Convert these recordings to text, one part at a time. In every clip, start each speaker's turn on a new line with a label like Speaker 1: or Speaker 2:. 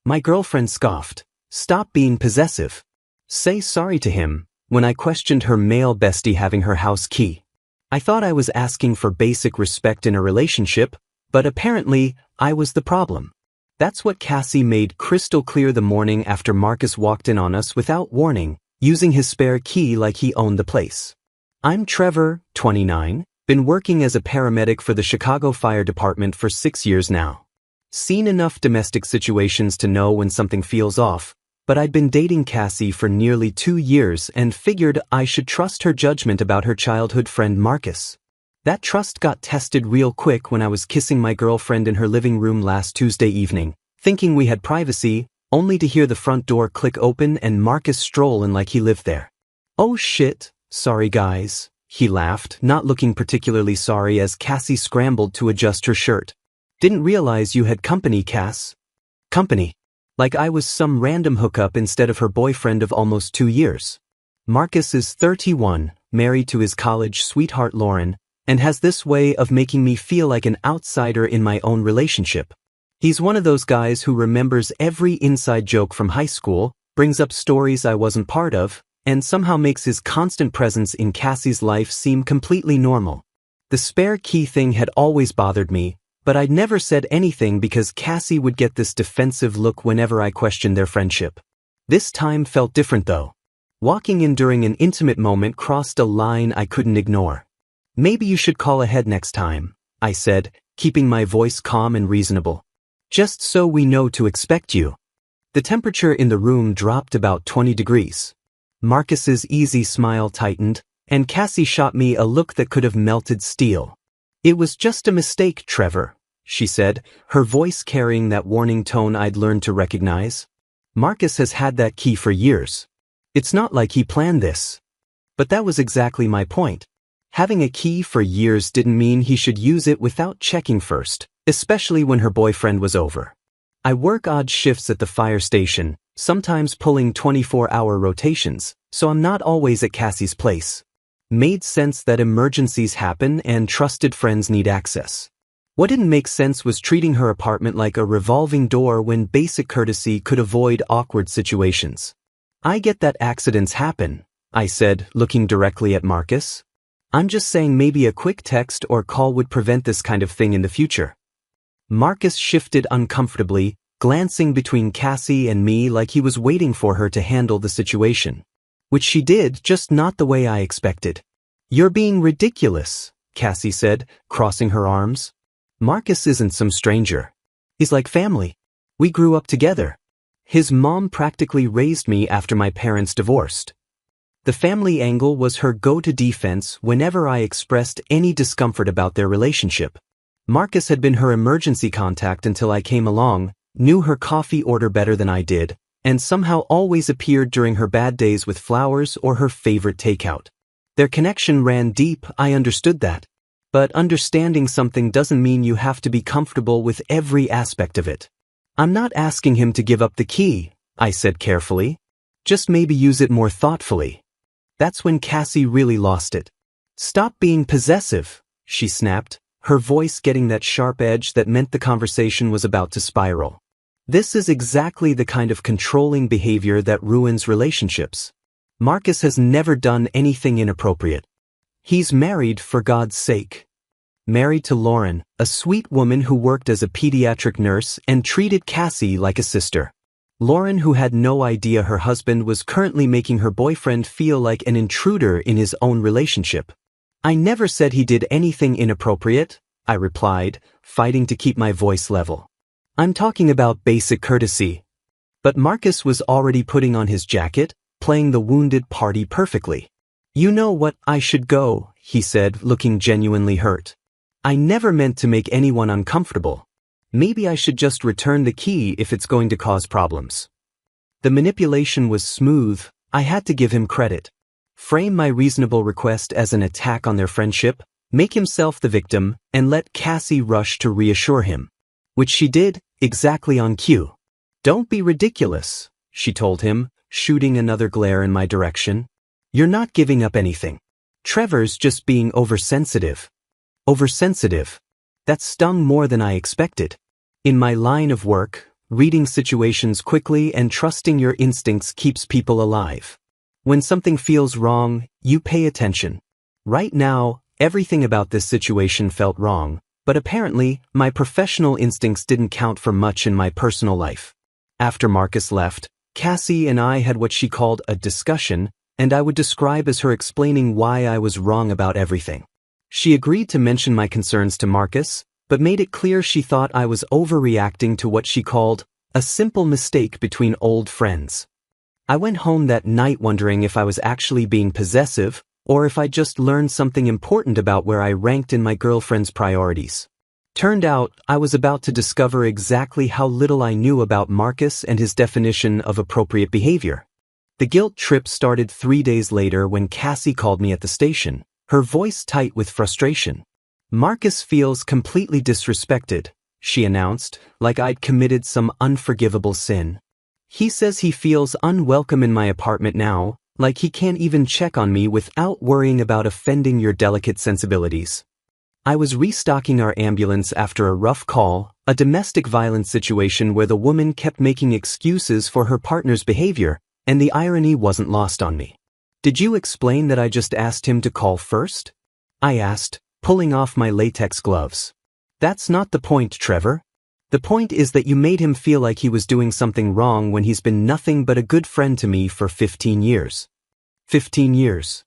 Speaker 1: My girlfriend scoffed. Stop being possessive. Say sorry to him, when I questioned her male bestie having her house key. I thought I was asking for basic respect in a relationship, but apparently, I was the problem. That's what Cassie made crystal clear the morning after Marcus walked in on us without warning, using his spare key like he owned the place. I'm Trevor, 29, been working as a paramedic for the Chicago Fire Department for 6 years now. Seen enough domestic situations to know when something feels off, but I'd been dating Cassie for nearly 2 years and figured I should trust her judgment about her childhood friend Marcus. That trust got tested real quick when I was kissing my girlfriend in her living room last Tuesday evening, thinking we had privacy, only to hear the front door click open and Marcus stroll in like he lived there. Oh shit, sorry guys, he laughed, not looking particularly sorry as Cassie scrambled to adjust her shirt. Didn't realize you had company, Cass. Company. Like I was some random hookup instead of her boyfriend of almost 2 years. Marcus is 31, married to his college sweetheart Lauren, and has this way of making me feel like an outsider in my own relationship. He's one of those guys who remembers every inside joke from high school, brings up stories I wasn't part of, and somehow makes his constant presence in Cassie's life seem completely normal. The spare key thing had always bothered me, but I'd never said anything because Cassie would get this defensive look whenever I questioned their friendship. This time felt different though. Walking in during an intimate moment crossed a line I couldn't ignore. Maybe you should call ahead next time, I said, keeping my voice calm and reasonable. Just so we know to expect you. The temperature in the room dropped about 20 degrees. Marcus's easy smile tightened, and Cassie shot me a look that could have melted steel. It was just a mistake, Trevor, she said, her voice carrying that warning tone I'd learned to recognize. Marcus has had that key for years. It's not like he planned this. But that was exactly my point. Having a key for years didn't mean he should use it without checking first, especially when her boyfriend was over. I work odd shifts at the fire station, sometimes pulling 24-hour rotations, so I'm not always at Cassie's place. Made sense that emergencies happen and trusted friends need access. What didn't make sense was treating her apartment like a revolving door when basic courtesy could avoid awkward situations. I get that accidents happen, I said, looking directly at Marcus. I'm just saying maybe a quick text or call would prevent this kind of thing in the future. Marcus shifted uncomfortably, glancing between Cassie and me like he was waiting for her to handle the situation. Which she did, just not the way I expected. You're being ridiculous, Cassie said, crossing her arms. Marcus isn't some stranger. He's like family. We grew up together. His mom practically raised me after my parents divorced. The family angle was her go-to defense whenever I expressed any discomfort about their relationship. Marcus had been her emergency contact until I came along, knew her coffee order better than I did, and somehow always appeared during her bad days with flowers or her favorite takeout. Their connection ran deep, I understood that. But understanding something doesn't mean you have to be comfortable with every aspect of it. I'm not asking him to give up the key, I said carefully. Just maybe use it more thoughtfully. That's when Cassie really lost it. Stop being possessive, she snapped, her voice getting that sharp edge that meant the conversation was about to spiral. This is exactly the kind of controlling behavior that ruins relationships. Marcus has never done anything inappropriate. He's married, for God's sake. Married to Lauren, a sweet woman who worked as a pediatric nurse and treated Cassie like a sister. Lauren, who had no idea her husband was currently making her boyfriend feel like an intruder in his own relationship. I never said he did anything inappropriate, I replied, fighting to keep my voice level. I'm talking about basic courtesy. But Marcus was already putting on his jacket, playing the wounded party perfectly. You know what, I should go, he said, looking genuinely hurt. I never meant to make anyone uncomfortable. Maybe I should just return the key if it's going to cause problems. The manipulation was smooth, I had to give him credit. Frame my reasonable request as an attack on their friendship, make himself the victim, and let Cassie rush to reassure him. Which she did, exactly on cue. Don't be ridiculous, she told him, shooting another glare in my direction. You're not giving up anything. Trevor's just being oversensitive. Oversensitive. That stung more than I expected. In my line of work, reading situations quickly and trusting your instincts keeps people alive. When something feels wrong, you pay attention. Right now, everything about this situation felt wrong, but apparently, my professional instincts didn't count for much in my personal life. After Marcus left, Cassie and I had what she called a discussion, and I would describe as her explaining why I was wrong about everything. She agreed to mention my concerns to Marcus, but made it clear she thought I was overreacting to what she called a simple mistake between old friends. I went home that night wondering if I was actually being possessive, or if I just learned something important about where I ranked in my girlfriend's priorities. Turned out, I was about to discover exactly how little I knew about Marcus and his definition of appropriate behavior. The guilt trip started 3 days later when Cassie called me at the station, her voice tight with frustration. "Marcus feels completely disrespected," she announced, like I'd committed some unforgivable sin. "He says he feels unwelcome in my apartment now, like he can't even check on me without worrying about offending your delicate sensibilities." I was restocking our ambulance after a rough call, a domestic violence situation where the woman kept making excuses for her partner's behavior, and the irony wasn't lost on me. "Did you explain that I just asked him to call first?" I asked, pulling off my latex gloves. "That's not the point, Trevor. The point is that you made him feel like he was doing something wrong when he's been nothing but a good friend to me for 15 years. 15 years.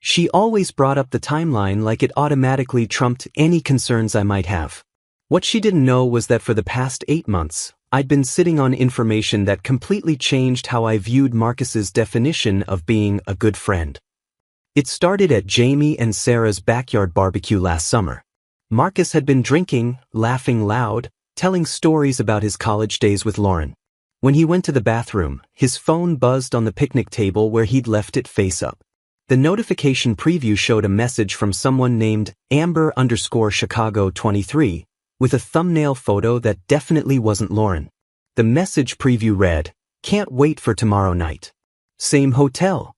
Speaker 1: She always brought up the timeline like it automatically trumped any concerns I might have. What she didn't know was that for the past 8 months, I'd been sitting on information that completely changed how I viewed Marcus's definition of being a good friend. It started at Jamie and Sarah's backyard barbecue last summer. Marcus had been drinking, laughing loud, telling stories about his college days with Lauren. When he went to the bathroom, his phone buzzed on the picnic table where he'd left it face up. The notification preview showed a message from someone named Amber_Chicago23, with a thumbnail photo that definitely wasn't Lauren. The message preview read, "Can't wait for tomorrow night. Same hotel."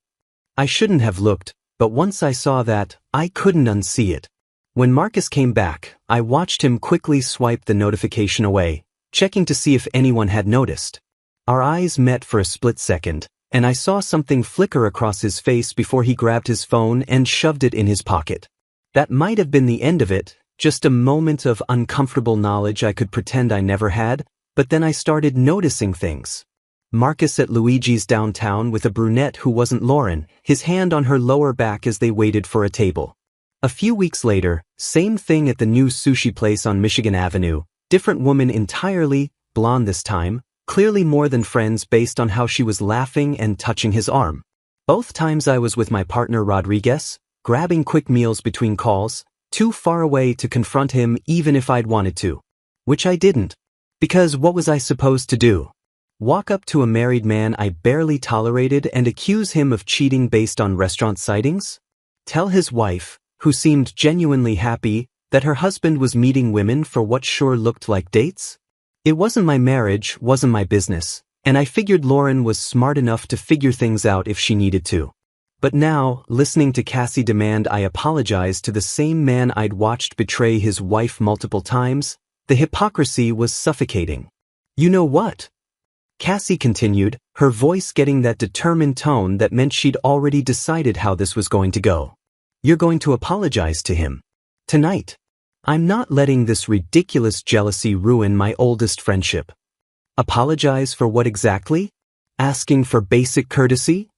Speaker 1: I shouldn't have looked, but once I saw that, I couldn't unsee it. When Marcus came back, I watched him quickly swipe the notification away, checking to see if anyone had noticed. Our eyes met for a split second, and I saw something flicker across his face before he grabbed his phone and shoved it in his pocket. That might have been the end of it, just a moment of uncomfortable knowledge I could pretend I never had, but then I started noticing things. Marcus at Luigi's downtown with a brunette who wasn't Lauren, his hand on her lower back as they waited for a table. A few weeks later, same thing at the new sushi place on Michigan Avenue, different woman entirely, blonde this time, clearly more than friends based on how she was laughing and touching his arm. Both times I was with my partner Rodriguez, grabbing quick meals between calls, too far away to confront him even if I'd wanted to. Which I didn't. Because what was I supposed to do? Walk up to a married man I barely tolerated and accuse him of cheating based on restaurant sightings? Tell his wife, who seemed genuinely happy, that her husband was meeting women for what sure looked like dates? It wasn't my marriage, wasn't my business, and I figured Lauren was smart enough to figure things out if she needed to. But now, listening to Cassie demand I apologize to the same man I'd watched betray his wife multiple times, the hypocrisy was suffocating. "You know what?" Cassie continued, her voice getting that determined tone that meant she'd already decided how this was going to go. "You're going to apologize to him. Tonight. I'm not letting this ridiculous jealousy ruin my oldest friendship." Apologize for what exactly? Asking for basic courtesy?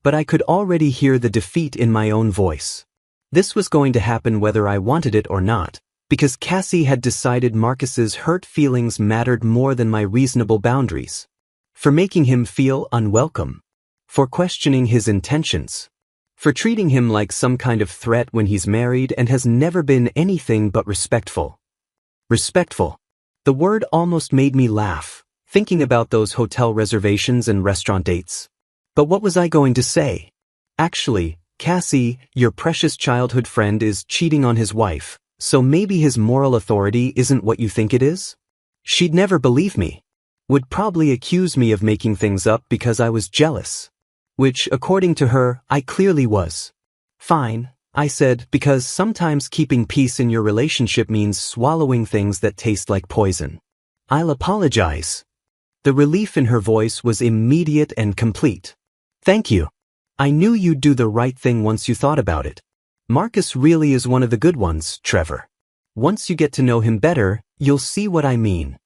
Speaker 1: But I could already hear the defeat in my own voice. This was going to happen whether I wanted it or not, because Cassie had decided Marcus's hurt feelings mattered more than my reasonable boundaries. For making him feel unwelcome. For questioning his intentions. For treating him like some kind of threat when he's married and has never been anything but respectful. Respectful. The word almost made me laugh, thinking about those hotel reservations and restaurant dates. But what was I going to say? Actually, Cassie, your precious childhood friend is cheating on his wife, so maybe his moral authority isn't what you think it is? She'd never believe me. Would probably accuse me of making things up because I was jealous. Which, according to her, I clearly was. Fine, I said, because sometimes keeping peace in your relationship means swallowing things that taste like poison. I'll apologize. The relief in her voice was immediate and complete. Thank you. I knew you'd do the right thing once you thought about it. Marcus really is one of the good ones, Trevor. Once you get to know him better, you'll see what I mean.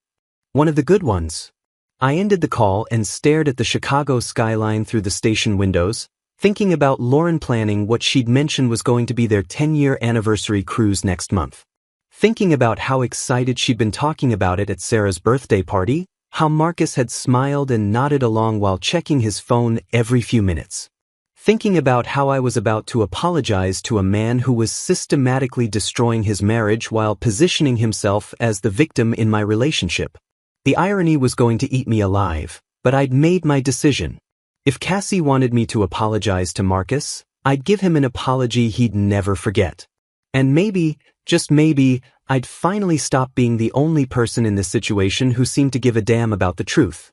Speaker 1: One of the good ones. I ended the call and stared at the Chicago skyline through the station windows, thinking about Lauren planning what she'd mentioned was going to be their 10-year anniversary cruise next month. Thinking about how excited she'd been talking about it at Sarah's birthday party, how Marcus had smiled and nodded along while checking his phone every few minutes. Thinking about how I was about to apologize to a man who was systematically destroying his marriage while positioning himself as the victim in my relationship. The irony was going to eat me alive, but I'd made my decision. If Cassie wanted me to apologize to Marcus, I'd give him an apology he'd never forget. And maybe, just maybe, I'd finally stop being the only person in this situation who seemed to give a damn about the truth.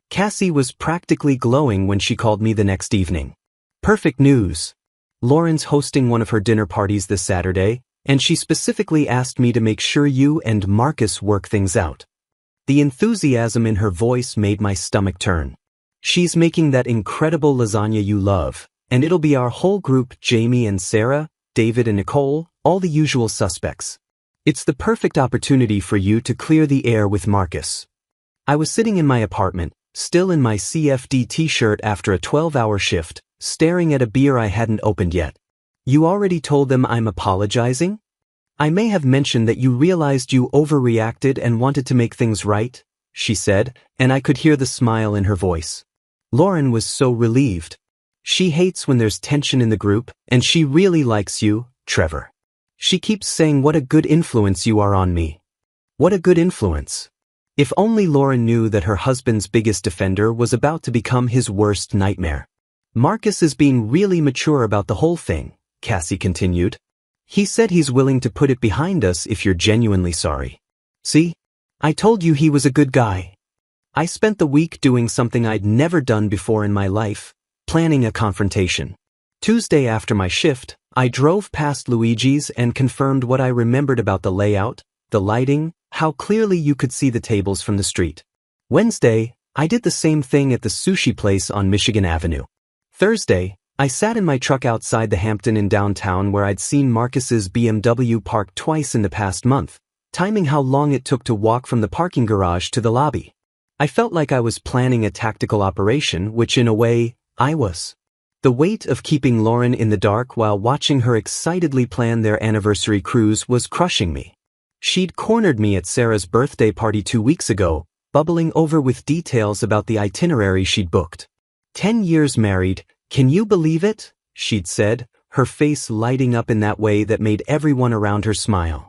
Speaker 1: Cassie was practically glowing when she called me the next evening. Perfect news. Lauren's hosting one of her dinner parties this Saturday, and she specifically asked me to make sure you and Marcus work things out. The enthusiasm in her voice made my stomach turn. She's making that incredible lasagna you love, and it'll be our whole group, Jamie and Sarah, David and Nicole, all the usual suspects. It's the perfect opportunity for you to clear the air with Marcus. I was sitting in my apartment, still in my CFD t-shirt after a 12-hour shift, staring at a beer I hadn't opened yet. You already told them I'm apologizing? I may have mentioned that you realized you overreacted and wanted to make things right, she said, and I could hear the smile in her voice. Lauren was so relieved. She hates when there's tension in the group, and she really likes you, Trevor. She keeps saying what a good influence you are on me. What a good influence. If only Lauren knew that her husband's biggest defender was about to become his worst nightmare. Marcus is being really mature about the whole thing, Cassie continued. He said he's willing to put it behind us if you're genuinely sorry. See? I told you he was a good guy. I spent the week doing something I'd never done before in my life, planning a confrontation. Tuesday after my shift, I drove past Luigi's and confirmed what I remembered about the layout, the lighting, how clearly you could see the tables from the street. Wednesday, I did the same thing at the sushi place on Michigan Avenue. Thursday, I sat in my truck outside the Hampton Inn downtown where I'd seen Marcus's BMW parked twice in the past month, timing how long it took to walk from the parking garage to the lobby. I felt like I was planning a tactical operation, which in a way, I was. The weight of keeping Lauren in the dark while watching her excitedly plan their anniversary cruise was crushing me. She'd cornered me at Sarah's birthday party 2 weeks ago, bubbling over with details about the itinerary she'd booked. 10 years married, can you believe it? She'd said, her face lighting up in that way that made everyone around her smile.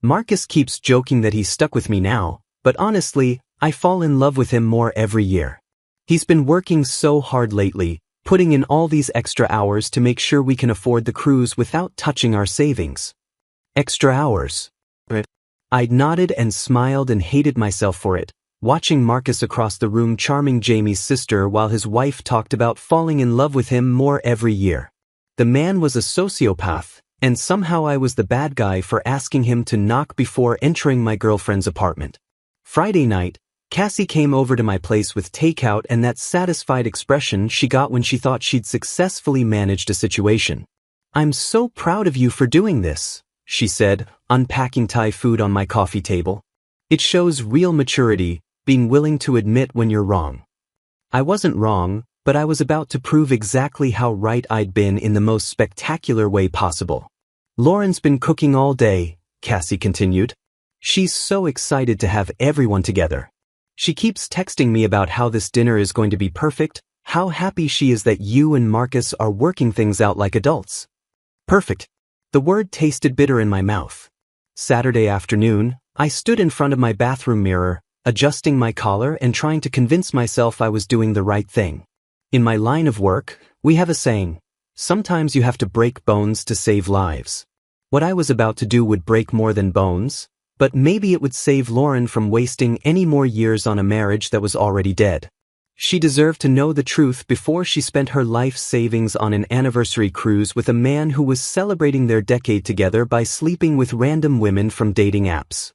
Speaker 1: Marcus keeps joking that he's stuck with me now, but honestly, I fall in love with him more every year. He's been working so hard lately, putting in all these extra hours to make sure we can afford the cruise without touching our savings. Extra hours. I'd nodded and smiled and hated myself for it, watching Marcus across the room charming Jamie's sister while his wife talked about falling in love with him more every year. The man was a sociopath, and somehow I was the bad guy for asking him to knock before entering my girlfriend's apartment. Friday night, Cassie came over to my place with takeout and that satisfied expression she got when she thought she'd successfully managed a situation. I'm so proud of you for doing this, she said, unpacking Thai food on my coffee table. It shows real maturity, being willing to admit when you're wrong. I wasn't wrong, but I was about to prove exactly how right I'd been in the most spectacular way possible. Lauren's been cooking all day, Cassie continued. She's so excited to have everyone together. She keeps texting me about how this dinner is going to be perfect, how happy she is that you and Marcus are working things out like adults. Perfect. The word tasted bitter in my mouth. Saturday afternoon, I stood in front of my bathroom mirror, adjusting my collar and trying to convince myself I was doing the right thing. In my line of work, we have a saying, sometimes you have to break bones to save lives. What I was about to do would break more than bones, but maybe it would save Lauren from wasting any more years on a marriage that was already dead. She deserved to know the truth before she spent her life savings on an anniversary cruise with a man who was celebrating their decade together by sleeping with random women from dating apps.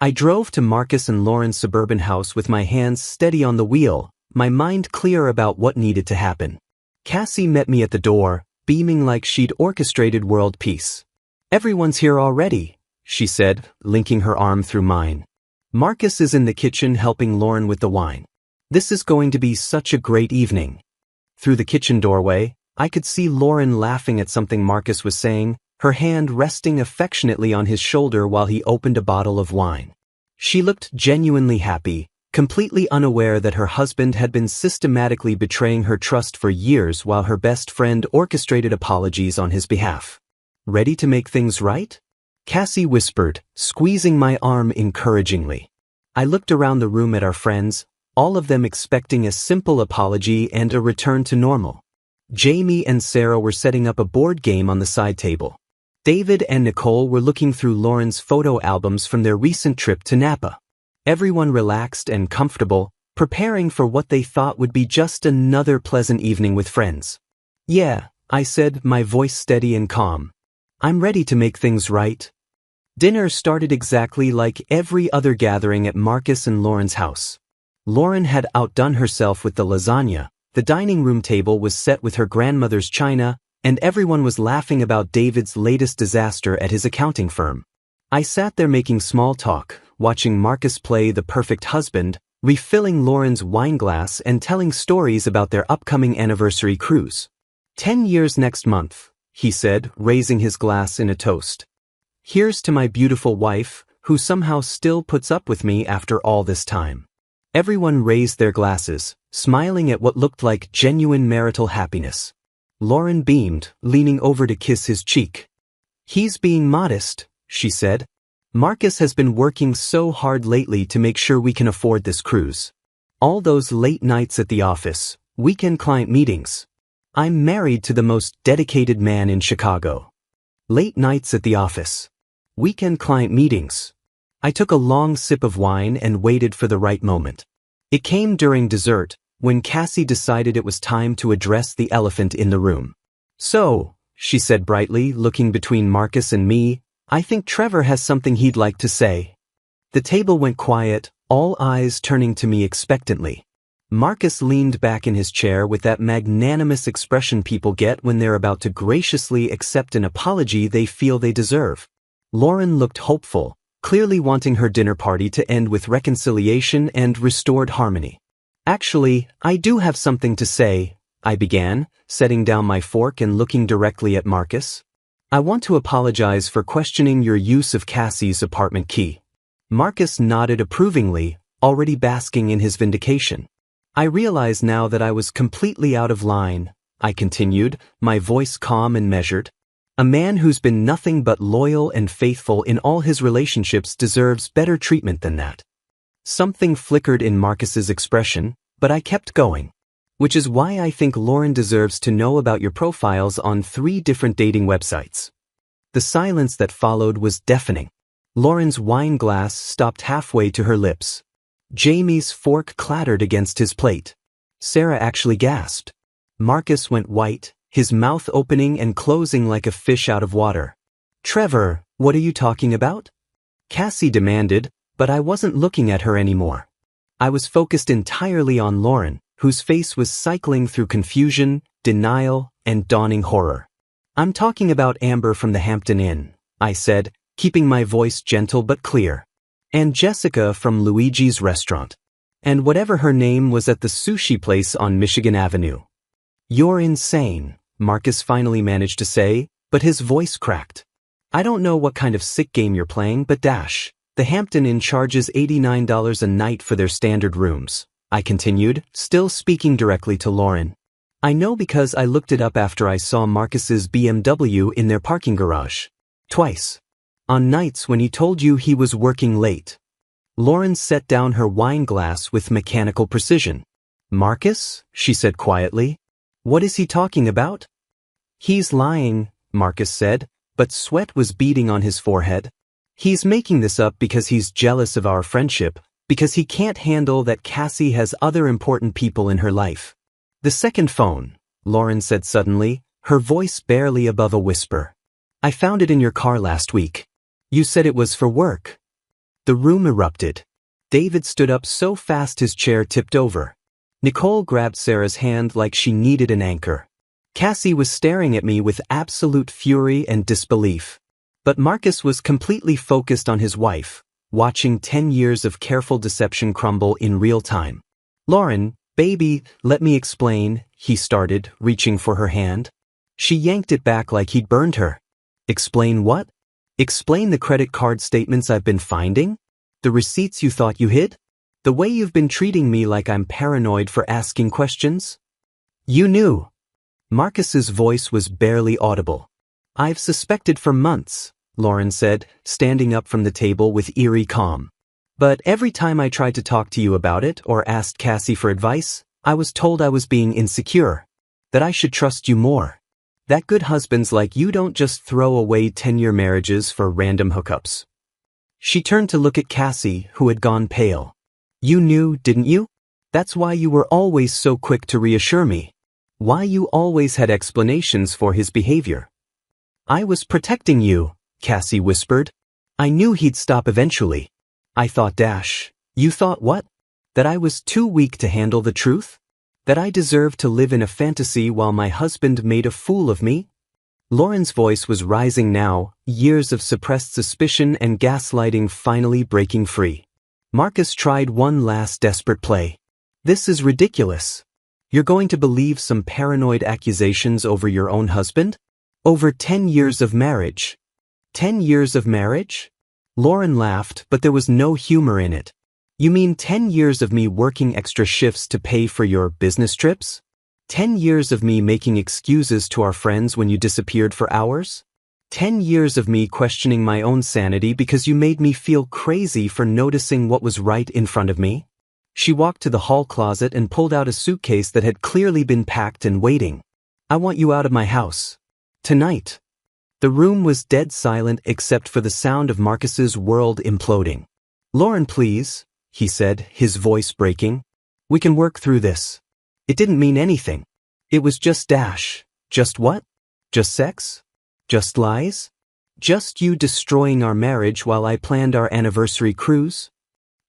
Speaker 1: I drove to Marcus and Lauren's suburban house with my hands steady on the wheel, my mind clear about what needed to happen. Cassie met me at the door, beaming like she'd orchestrated world peace. "Everyone's here already," she said, linking her arm through mine. "Marcus is in the kitchen helping Lauren with the wine. This is going to be such a great evening." Through the kitchen doorway, I could see Lauren laughing at something Marcus was saying, her hand resting affectionately on his shoulder while he opened a bottle of wine. She looked genuinely happy, completely unaware that her husband had been systematically betraying her trust for years while her best friend orchestrated apologies on his behalf. "Ready to make things right?" Cassie whispered, squeezing my arm encouragingly. I looked around the room at our friends, all of them expecting a simple apology and a return to normal. Jamie and Sarah were setting up a board game on the side table. David and Nicole were looking through Lauren's photo albums from their recent trip to Napa. Everyone relaxed and comfortable, preparing for what they thought would be just another pleasant evening with friends. "Yeah," I said, my voice steady and calm. "I'm ready to make things right." Dinner started exactly like every other gathering at Marcus and Lauren's house. Lauren had outdone herself with the lasagna, the dining room table was set with her grandmother's china, and everyone was laughing about David's latest disaster at his accounting firm. I sat there making small talk, watching Marcus play the perfect husband, refilling Lauren's wine glass and telling stories about their upcoming anniversary cruise. 10 years next month, he said, raising his glass in a toast. "Here's to my beautiful wife, who somehow still puts up with me after all this time." Everyone raised their glasses, smiling at what looked like genuine marital happiness. Lauren beamed, leaning over to kiss his cheek. "He's being modest," she said. "Marcus has been working so hard lately to make sure we can afford this cruise. All those late nights at the office, weekend client meetings. I'm married to the most dedicated man in Chicago. Late nights at the office. Weekend client meetings." I took a long sip of wine and waited for the right moment. It came during dessert, when Cassie decided it was time to address the elephant in the room. "So," she said brightly, looking between Marcus and me, "I think Trevor has something he'd like to say." The table went quiet, all eyes turning to me expectantly. Marcus leaned back in his chair with that magnanimous expression people get when they're about to graciously accept an apology they feel they deserve. Lauren looked hopeful, clearly wanting her dinner party to end with reconciliation and restored harmony. "Actually, I do have something to say," I began, setting down my fork and looking directly at Marcus. "I want to apologize for questioning your use of Cassie's apartment key." Marcus nodded approvingly, already basking in his vindication. "I realize now that I was completely out of line," I continued, my voice calm and measured. "A man who's been nothing but loyal and faithful in all his relationships deserves better treatment than that." Something flickered in Marcus's expression, but I kept going. "Which is why I think Lauren deserves to know about your profiles on 3 different dating websites." The silence that followed was deafening. Lauren's wine glass stopped halfway to her lips. Jamie's fork clattered against his plate. Sarah actually gasped. Marcus went white, his mouth opening and closing like a fish out of water. "Trevor, what are you talking about?" Cassie demanded, but I wasn't looking at her anymore. I was focused entirely on Lauren, whose face was cycling through confusion, denial, and dawning horror. "I'm talking about Amber from the Hampton Inn," I said, keeping my voice gentle but clear. "And Jessica from Luigi's restaurant. And whatever her name was at the sushi place on Michigan Avenue." "You're insane," Marcus finally managed to say, but his voice cracked. "I don't know what kind of sick game you're playing, but the Hampton Inn charges $89 a night for their standard rooms," I continued, still speaking directly to Lauren. "I know because I looked it up after I saw Marcus's BMW in their parking garage. Twice. On nights when he told you he was working late." Lauren set down her wine glass with mechanical precision. "Marcus?" she said quietly. "What is he talking about?" "He's lying," Marcus said, but sweat was beading on his forehead. "He's making this up because he's jealous of our friendship, because he can't handle that Cassie has other important people in her life." "The second phone," Lauren said suddenly, her voice barely above a whisper. "I found it in your car last week. You said it was for work." The room erupted. David stood up so fast his chair tipped over. Nicole grabbed Sarah's hand like she needed an anchor. Cassie was staring at me with absolute fury and disbelief. But Marcus was completely focused on his wife, watching 10 years of careful deception crumble in real time. "Lauren, baby, let me explain," he started, reaching for her hand. She yanked it back like he'd burned her. "Explain what? Explain the credit card statements I've been finding? The receipts you thought you hid? The way you've been treating me like I'm paranoid for asking questions? You knew." Marcus's voice was barely audible. "I've suspected for months," Lauren said, standing up from the table with eerie calm. "But every time I tried to talk to you about it or asked Cassie for advice, I was told I was being insecure, that I should trust you more. That good husbands like you don't just throw away 10-year marriages for random hookups." She turned to look at Cassie, who had gone pale. "You knew, didn't you? That's why you were always so quick to reassure me. Why you always had explanations for his behavior." "I was protecting you," Cassie whispered. "I knew he'd stop eventually. I thought you thought what? That I was too weak to handle the truth? That I deserved to live in a fantasy while my husband made a fool of me?" Lauren's voice was rising now, years of suppressed suspicion and gaslighting finally breaking free. Marcus tried one last desperate play. "This is ridiculous. You're going to believe some paranoid accusations over your own husband? Over 10 years of marriage. 10 years of marriage?" Lauren laughed, but there was no humor in it. "You mean 10 years of me working extra shifts to pay for your business trips? 10 years of me making excuses to our friends when you disappeared for hours? 10 years of me questioning my own sanity because you made me feel crazy for noticing what was right in front of me?" She walked to the hall closet and pulled out a suitcase that had clearly been packed and waiting. "I want you out of my house. Tonight." The room was dead silent except for the sound of Marcus's world imploding. "Lauren, please," he said, his voice breaking. "We can work through this. It didn't mean anything. It was just Just what? Just sex? Just lies? Just you destroying our marriage while I planned our anniversary cruise?"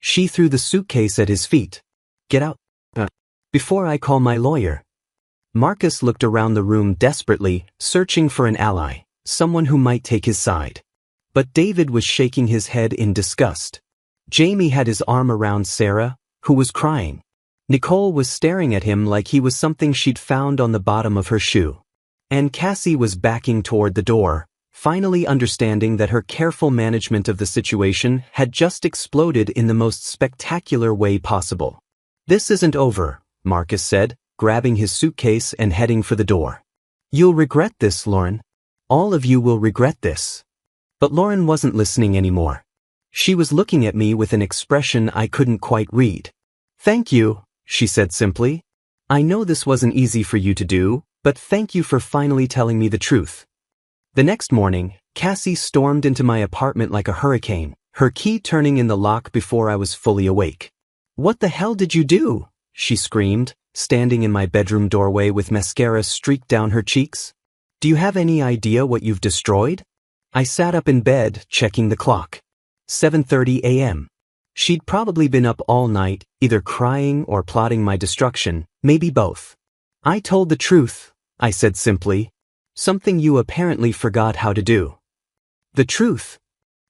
Speaker 1: She threw the suitcase at his feet. "Get out. Before I call my lawyer." Marcus looked around the room desperately, searching for an ally, someone who might take his side. But David was shaking his head in disgust. Jamie had his arm around Sarah, who was crying. Nicole was staring at him like he was something she'd found on the bottom of her shoe. And Cassie was backing toward the door, finally understanding that her careful management of the situation had just exploded in the most spectacular way possible. "This isn't over," Marcus said, grabbing his suitcase and heading for the door. "You'll regret this, Lauren. All of you will regret this." But Lauren wasn't listening anymore. She was looking at me with an expression I couldn't quite read. "Thank you," she said simply. "I know this wasn't easy for you to do, but thank you for finally telling me the truth." The next morning, Cassie stormed into my apartment like a hurricane, her key turning in the lock before I was fully awake. "What the hell did you do?" she screamed, standing in my bedroom doorway with mascara streaked down her cheeks. "Do you have any idea what you've destroyed?" I sat up in bed, checking the clock. 7:30 a.m. She'd probably been up all night, either crying or plotting my destruction, maybe both. "I told the truth," I said simply. "Something you apparently forgot how to do." "The truth?"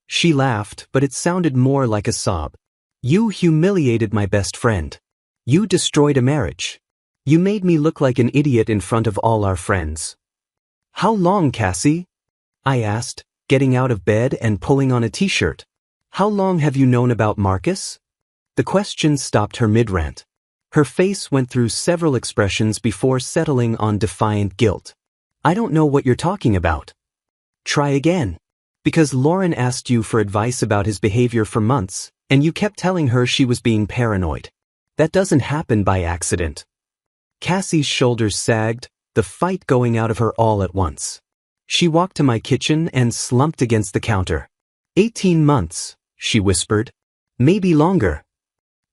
Speaker 1: She laughed, but it sounded more like a sob. "You humiliated my best friend. You destroyed a marriage. You made me look like an idiot in front of all our friends." "How long, Cassie?" I asked, getting out of bed and pulling on a t-shirt. "How long have you known about Marcus?" The question stopped her mid-rant. Her face went through several expressions before settling on defiant guilt. "I don't know what you're talking about." "Try again. Because Lauren asked you for advice about his behavior for months, and you kept telling her she was being paranoid. That doesn't happen by accident." Cassie's shoulders sagged, the fight going out of her all at once. She walked to my kitchen and slumped against the counter. 18 months, she whispered. "Maybe longer."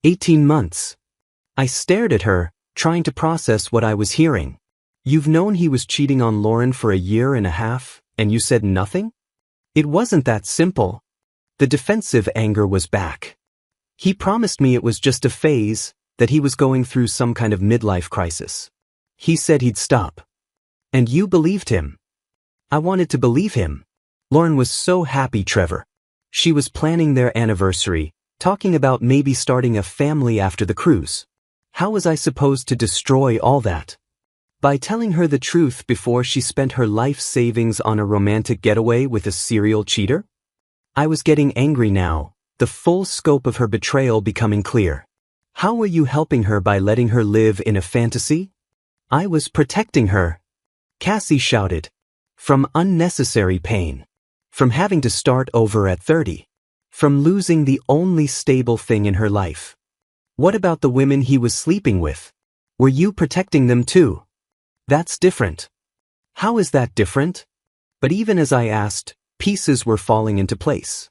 Speaker 1: 18 months. I stared at her, trying to process what I was hearing. "You've known he was cheating on Lauren for a year and a half, and you said nothing?" "It wasn't that simple." The defensive anger was back. He promised me it was just a phase, that he was going through some kind of midlife crisis. He said he'd stop. And you believed him. I wanted to believe him. Lauren was so happy, Trevor. She was planning their anniversary, talking about maybe starting a family after the cruise. How was I supposed to destroy all that? By telling her the truth before she spent her life savings on a romantic getaway with a serial cheater? I was getting angry now, the full scope of her betrayal becoming clear. How were you helping her by letting her live in a fantasy? I was protecting her. Cassie shouted. From unnecessary pain. From having to start over at 30. From losing the only stable thing in her life. What about the women he was sleeping with? Were you protecting them too? That's different. How is that different? But even as I asked, pieces were falling into place.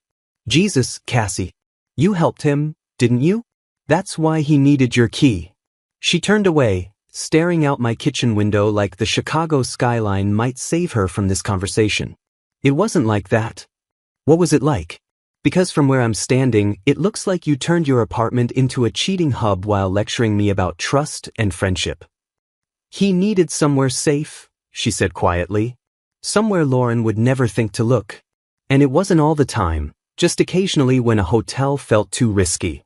Speaker 1: Jesus, Cassie. You helped him, didn't you? That's why he needed your key. She turned away, staring out my kitchen window like the Chicago skyline might save her from this conversation. It wasn't like that. What was it like? Because from where I'm standing, it looks like you turned your apartment into a cheating hub while lecturing me about trust and friendship. He needed somewhere safe, she said quietly. Somewhere Lauren would never think to look. And it wasn't all the time, just occasionally when a hotel felt too risky.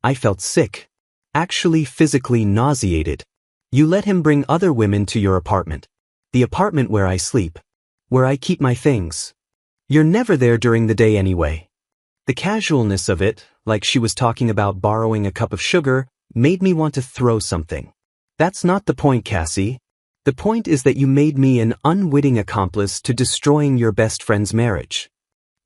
Speaker 1: I felt sick. Actually physically nauseated. You let him bring other women to your apartment. The apartment where I sleep. Where I keep my things. You're never there during the day anyway. The casualness of it, like she was talking about borrowing a cup of sugar, made me want to throw something. That's not the point, Cassie. The point is that you made me an unwitting accomplice to destroying your best friend's marriage.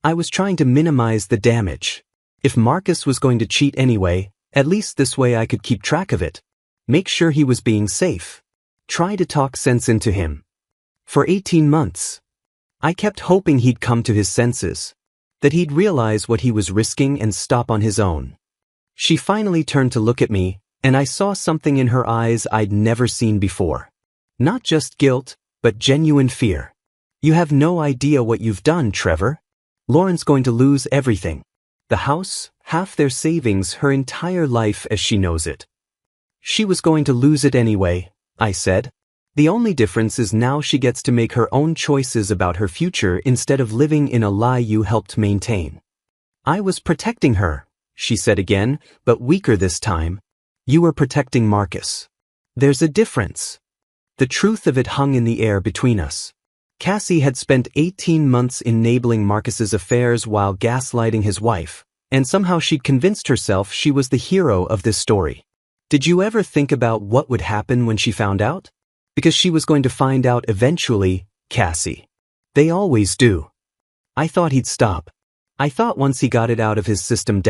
Speaker 1: I was trying to minimize the damage. If Marcus was going to cheat anyway, at least this way I could keep track of it. Make sure he was being safe. Try to talk sense into him. For 18 months. I kept hoping he'd come to his senses. That he'd realize what he was risking and stop on his own. She finally turned to look at me, and I saw something in her eyes I'd never seen before. Not just guilt, but genuine fear. You have no idea what you've done, Trevor. Lauren's going to lose everything. The house, half their savings, her entire life as she knows it. She was going to lose it anyway, I said. The only difference is now she gets to make her own choices about her future instead of living in a lie you helped maintain. I was protecting her, she said again, but weaker this time. You were protecting Marcus. There's a difference. The truth of it hung in the air between us. Cassie had spent 18 months enabling Marcus's affairs while gaslighting his wife, and somehow she'd convinced herself she was the hero of this story. Did you ever think about what would happen when she found out? Because she was going to find out eventually, Cassie. They always do. I thought he'd stop. I thought once he got it out of his system,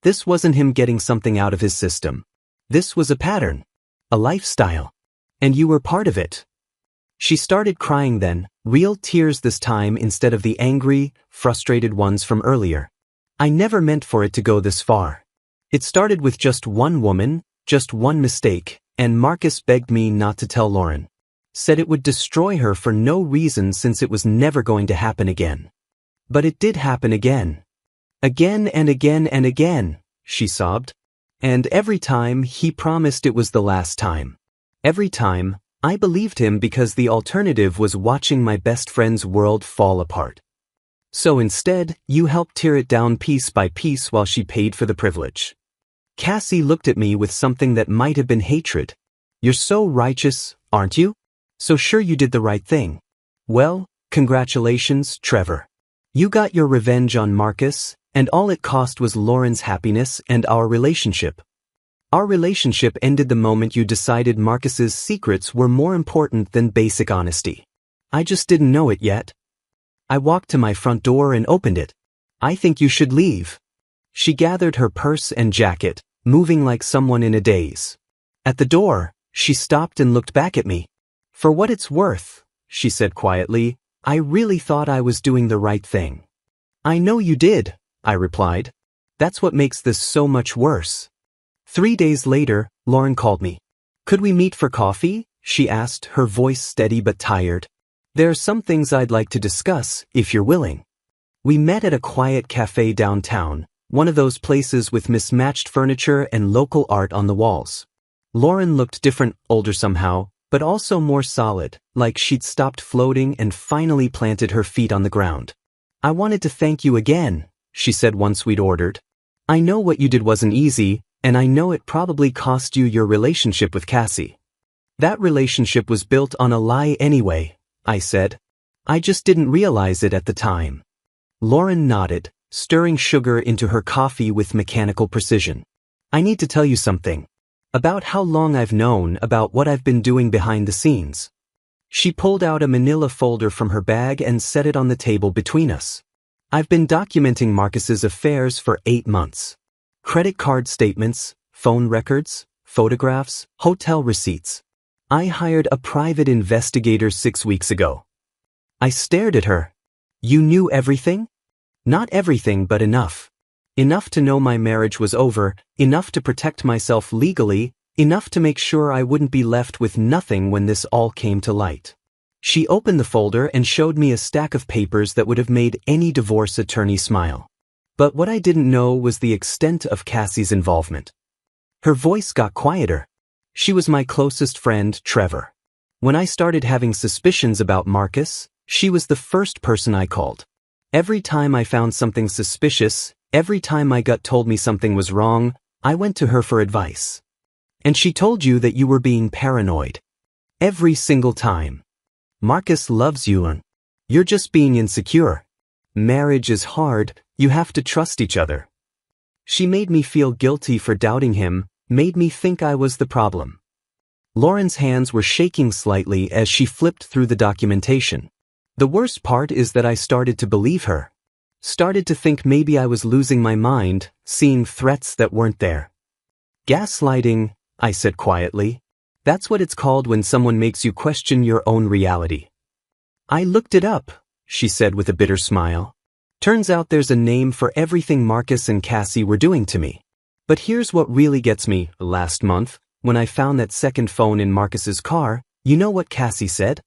Speaker 1: this wasn't him getting something out of his system. This was a pattern. A lifestyle. And you were part of it. She started crying then, real tears this time instead of the angry, frustrated ones from earlier. I never meant for it to go this far. It started with just one woman, just one mistake, and Marcus begged me not to tell Lauren. Said it would destroy her for no reason since it was never going to happen again. But it did happen again. Again and again and again, she sobbed. And every time he promised it was the last time. Every time, I believed him because the alternative was watching my best friend's world fall apart. So instead, you helped tear it down piece by piece while she paid for the privilege. Cassie looked at me with something that might have been hatred. You're so righteous, aren't you? So sure you did the right thing. Well, congratulations, Trevor. You got your revenge on Marcus, and all it cost was Lauren's happiness and our relationship. Our relationship ended the moment you decided Marcus's secrets were more important than basic honesty. I just didn't know it yet. I walked to my front door and opened it. I think you should leave. She gathered her purse and jacket, moving like someone in a daze. At the door, she stopped and looked back at me. For what it's worth, she said quietly, I really thought I was doing the right thing. I know you did, I replied. That's what makes this so much worse. 3 days later, Lauren called me. Could we meet for coffee? She asked, her voice steady but tired. There are some things I'd like to discuss, if you're willing. We met at a quiet cafe downtown, one of those places with mismatched furniture and local art on the walls. Lauren looked different, older somehow, but also more solid, like she'd stopped floating and finally planted her feet on the ground. "I wanted to thank you again," she said once we'd ordered. "I know what you did wasn't easy, and I know it probably cost you your relationship with Cassie." "That relationship was built on a lie anyway," I said. "I just didn't realize it at the time." Lauren nodded, stirring sugar into her coffee with mechanical precision. "I need to tell you something. About how long I've known, about what I've been doing behind the scenes." She pulled out a manila folder from her bag and set it on the table between us. "I've been documenting Marcus's affairs for 8 months. Credit card statements, phone records, photographs, hotel receipts. I hired a private investigator 6 weeks ago." I stared at her. "You knew everything?" "Not everything, but enough. Enough to know my marriage was over, enough to protect myself legally, enough to make sure I wouldn't be left with nothing when this all came to light." She opened the folder and showed me a stack of papers that would have made any divorce attorney smile. But what I didn't know was the extent of Cassie's involvement. Her voice got quieter. "She was my closest friend, Trevor. When I started having suspicions about Marcus, she was the first person I called. Every time I found something suspicious, every time my gut told me something was wrong, I went to her for advice. And she told you that you were being paranoid. Every single time. Marcus loves you and you're just being insecure. Marriage is hard, you have to trust each other." She made me feel guilty for doubting him, made me think I was the problem. Lauren's hands were shaking slightly as she flipped through the documentation. The worst part is that I started to believe her. Started to think maybe I was losing my mind, seeing threats that weren't there. "Gaslighting," I said quietly. "That's what it's called when someone makes you question your own reality." "I looked it up," she said with a bitter smile. "Turns out there's a name for everything Marcus and Cassie were doing to me. But here's what really gets me. Last month, when I found that second phone in Marcus's car, you know what Cassie said?"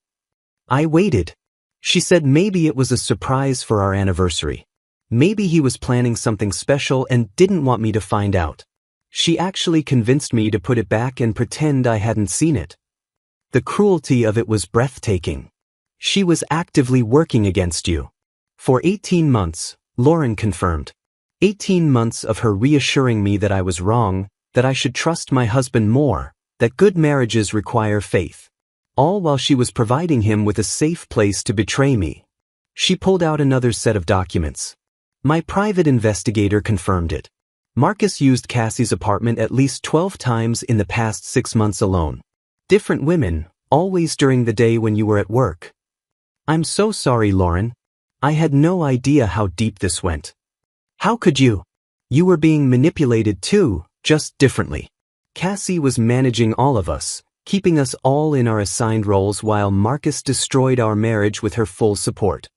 Speaker 1: I waited. She said maybe it was a surprise for our anniversary. Maybe he was planning something special and didn't want me to find out. She actually convinced me to put it back and pretend I hadn't seen it. The cruelty of it was breathtaking. She was actively working against you. For 18 months, Lauren confirmed. 18 months of her reassuring me that I was wrong, that I should trust my husband more, that good marriages require faith. All while she was providing him with a safe place to betray me. She pulled out another set of documents. My private investigator confirmed it. Marcus used Cassie's apartment at least 12 times in the past 6 months alone. Different women, always during the day when you were at work. "I'm so sorry, Lauren. I had no idea how deep this went." "How could you? You were being manipulated too, just differently. Cassie was managing all of us, keeping us all in our assigned roles while Marcus destroyed our marriage with her full support."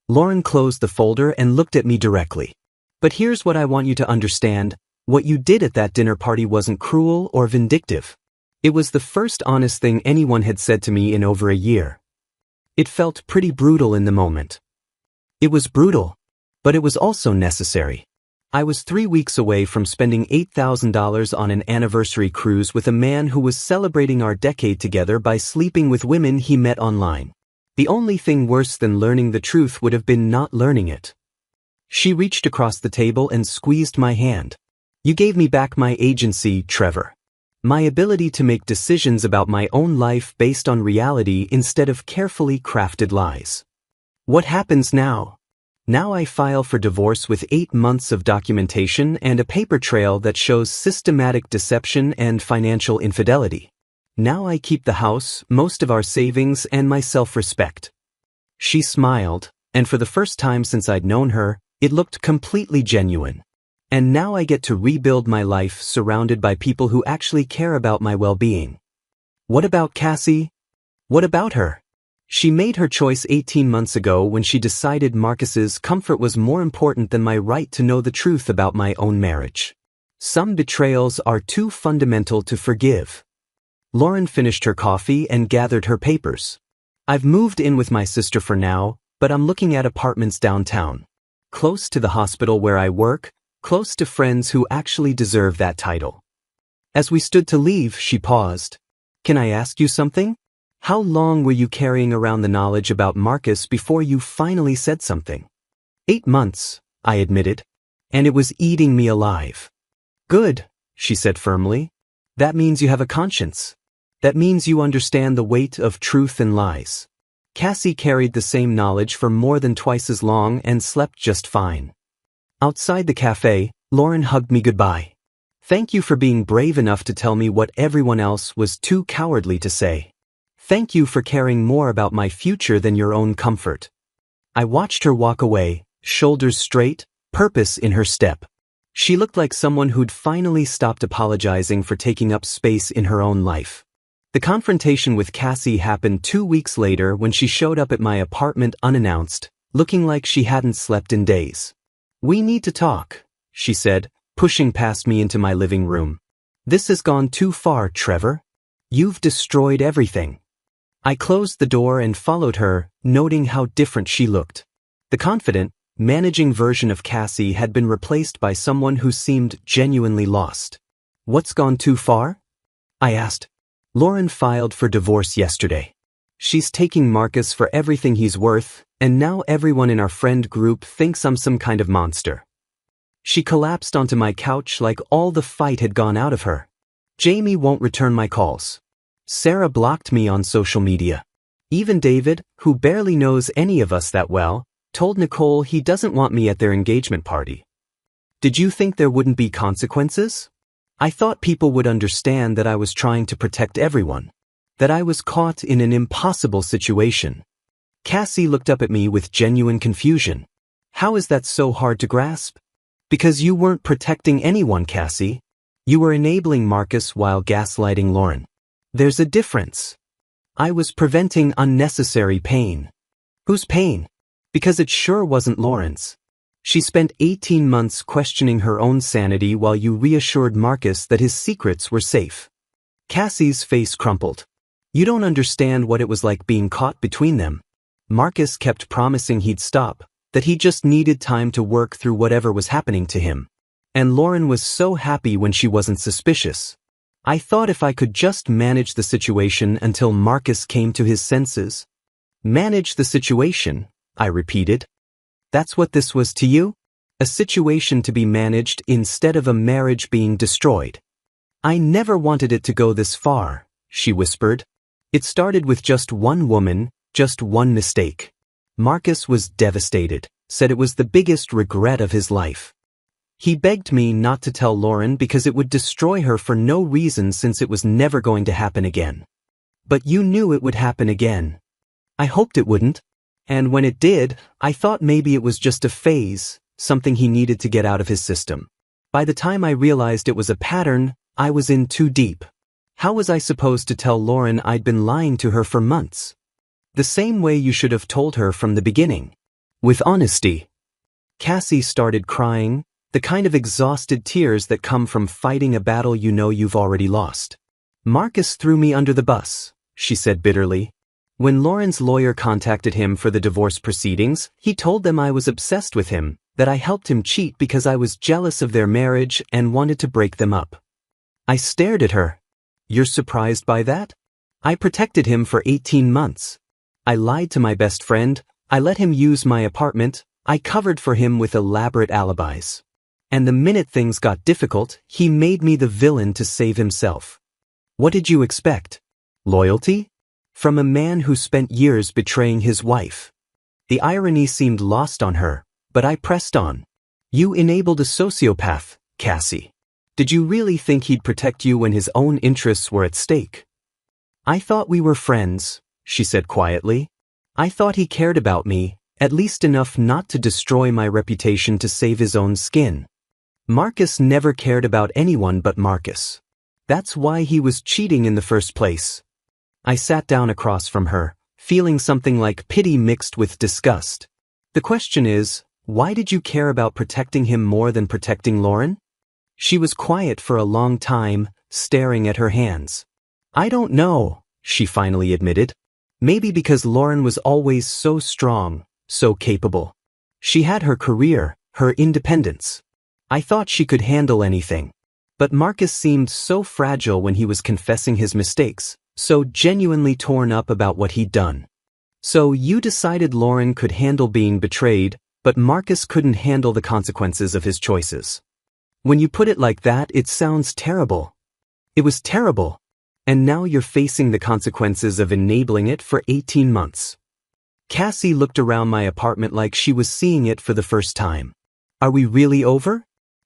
Speaker 1: Lauren closed the folder and looked at me directly. "But here's what I want you to understand. What you did at that dinner party wasn't cruel or vindictive. It was the first honest thing anyone had said to me in over a year. It felt pretty brutal in the moment. It was brutal, but it was also necessary. I was 3 weeks away from spending $8,000 on an anniversary cruise with a man who was celebrating our decade together by sleeping with women he met online. The only thing worse than learning the truth would have been not learning it." She reached across the table and squeezed my hand. "You gave me back my agency, Trevor. My ability to make decisions about my own life based on reality instead of carefully crafted lies. What happens now? Now I file for divorce with 8 months of documentation and a paper trail that shows systematic deception and financial infidelity. Now I keep the house, most of our savings, and my self-respect." She smiled, and for the first time since I'd known her, it looked completely genuine. "And now I get to rebuild my life surrounded by people who actually care about my well-being." "What about Cassie? What about her?" "She made her choice 18 months ago when she decided Marcus's comfort was more important than my right to know the truth about my own marriage. Some betrayals are too fundamental to forgive." Lauren finished her coffee and gathered her papers. "I've moved in with my sister for now, but I'm looking at apartments downtown. close to the hospital where I work, close to friends who actually deserve that title. As we stood to leave, she paused. Can I ask you something? How long were you carrying around the knowledge about Marcus before you finally said something? 8 months, I admitted. And it was eating me alive. Good, she said firmly. That means you have a conscience. That means you understand the weight of truth and lies. Cassie carried the same knowledge for more than twice as long and slept just fine. Outside the cafe, Lauren hugged me goodbye. Thank you for being brave enough to tell me what everyone else was too cowardly to say. Thank you for caring more about my future than your own comfort. I watched her walk away, shoulders straight, purpose in her step. She looked like someone who'd finally stopped apologizing for taking up space in her own life. The confrontation with Cassie happened 2 weeks later when she showed up at my apartment unannounced, looking like she hadn't slept in days. We need to talk, she said, pushing past me into my living room. This has gone too far, Trevor. You've destroyed everything. I closed the door and followed her, noting how different she looked. The confident, managing version of Cassie had been replaced by someone who seemed genuinely lost. What's gone too far? I asked. Lauren filed for divorce yesterday. She's taking Marcus for everything he's worth, and now everyone in our friend group thinks I'm some kind of monster. She collapsed onto my couch like all the fight had gone out of her. Jamie won't return my calls. Sarah blocked me on social media. Even David, who barely knows any of us that well, told Nicole he doesn't want me at their engagement party. Did you think there wouldn't be consequences? I thought people would understand that I was trying to protect everyone, that I was caught in an impossible situation. Cassie looked up at me with genuine confusion. How is that so hard to grasp? Because you weren't protecting anyone, Cassie. You were enabling Marcus while gaslighting Lauren. There's a difference. I was preventing unnecessary pain. Whose pain? Because it sure wasn't Lauren's. She spent 18 months questioning her own sanity while you reassured Marcus that his secrets were safe. Cassie's face crumpled. You don't understand what it was like being caught between them. Marcus kept promising he'd stop, that he just needed time to work through whatever was happening to him. And Lauren was so happy when she wasn't suspicious. I thought if I could just manage the situation until Marcus came to his senses. Manage the situation, I repeated. That's what this was to you? A situation to be managed instead of a marriage being destroyed. I never wanted it to go this far, she whispered. It started with just one woman, just one mistake. Marcus was devastated, said it was the biggest regret of his life. He begged me not to tell Lauren because it would destroy her for no reason since it was never going to happen again. But you knew it would happen again. I hoped it wouldn't. And when it did, I thought maybe it was just a phase, something he needed to get out of his system. By the time I realized it was a pattern, I was in too deep. How was I supposed to tell Lauren I'd been lying to her for months? The same way you should have told her from the beginning. With honesty. Cassie started crying, the kind of exhausted tears that come from fighting a battle you know you've already lost. Marcus threw me under the bus, she said bitterly. When Lauren's lawyer contacted him for the divorce proceedings, he told them I was obsessed with him, that I helped him cheat because I was jealous of their marriage and wanted to break them up. I stared at her. You're surprised by that? I protected him for 18 months. I lied to my best friend, I let him use my apartment, I covered for him with elaborate alibis. And the minute things got difficult, he made me the villain to save himself. What did you expect? Loyalty? From a man who spent years betraying his wife. The irony seemed lost on her, but I pressed on. You enabled a sociopath, Cassie. Did you really think he'd protect you when his own interests were at stake? I thought we were friends, she said quietly. I thought he cared about me, at least enough not to destroy my reputation to save his own skin. Marcus never cared about anyone but Marcus. That's why he was cheating in the first place. I sat down across from her, feeling something like pity mixed with disgust. The question is, why did you care about protecting him more than protecting Lauren? She was quiet for a long time, staring at her hands. I don't know, she finally admitted. Maybe because Lauren was always so strong, so capable. She had her career, her independence. I thought she could handle anything. But Marcus seemed so fragile when he was confessing his mistakes, so genuinely torn up about what he'd done. So you decided Lauren could handle being betrayed, but Marcus couldn't handle the consequences of his choices. When you put it like that, it sounds terrible. It was terrible. And now you're facing the consequences of enabling it for 18 months. Cassie looked around my apartment like she was seeing it for the first time. Are we really over?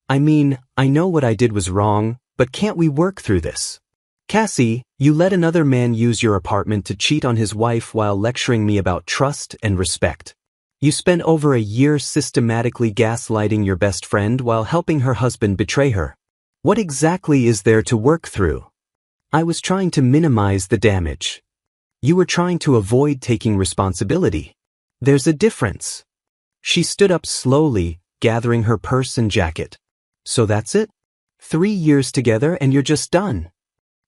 Speaker 1: I mean, I know what I did was wrong, but can't we work through this? Cassie, you let another man use your apartment to cheat on his wife while lecturing me about trust and respect. You spent over a year systematically gaslighting your best friend while helping her husband betray her. What exactly is there to work through? I was trying to minimize the damage. You were trying to avoid taking responsibility. There's a difference. She stood up slowly, gathering her purse and jacket. So that's it? 3 years together and you're just done.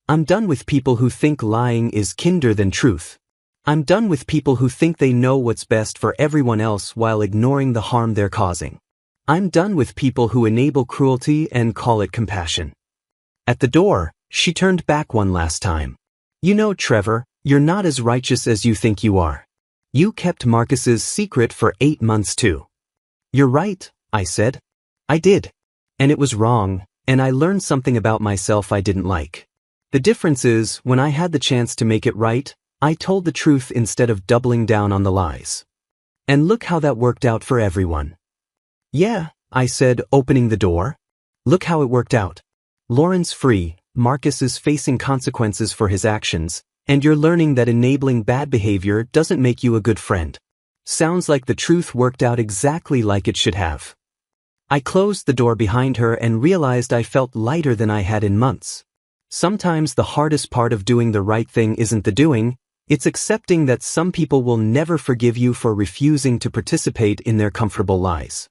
Speaker 1: I'm done with people who think lying is kinder than truth. I'm done with people who think they know what's best for everyone else while ignoring the harm they're causing. I'm done with people who enable cruelty and call it compassion. At the door, she turned back one last time. You know, Trevor, you're not as righteous as you think you are. You kept Marcus's secret for 8 months too. You're right, I said. I did. And it was wrong, and I learned something about myself I didn't like. The difference is, when I had the chance to make it right, I told the truth instead of doubling down on the lies. And look how that worked out for everyone. Yeah, I said, opening the door. Look how it worked out. Lauren's free, Marcus is facing consequences for his actions, and you're learning that enabling bad behavior doesn't make you a good friend. Sounds like the truth worked out exactly like it should have. I closed the door behind her and realized I felt lighter than I had in months. Sometimes the hardest part of doing the right thing isn't the doing, it's accepting that some people will never forgive you for refusing to participate in their comfortable lies.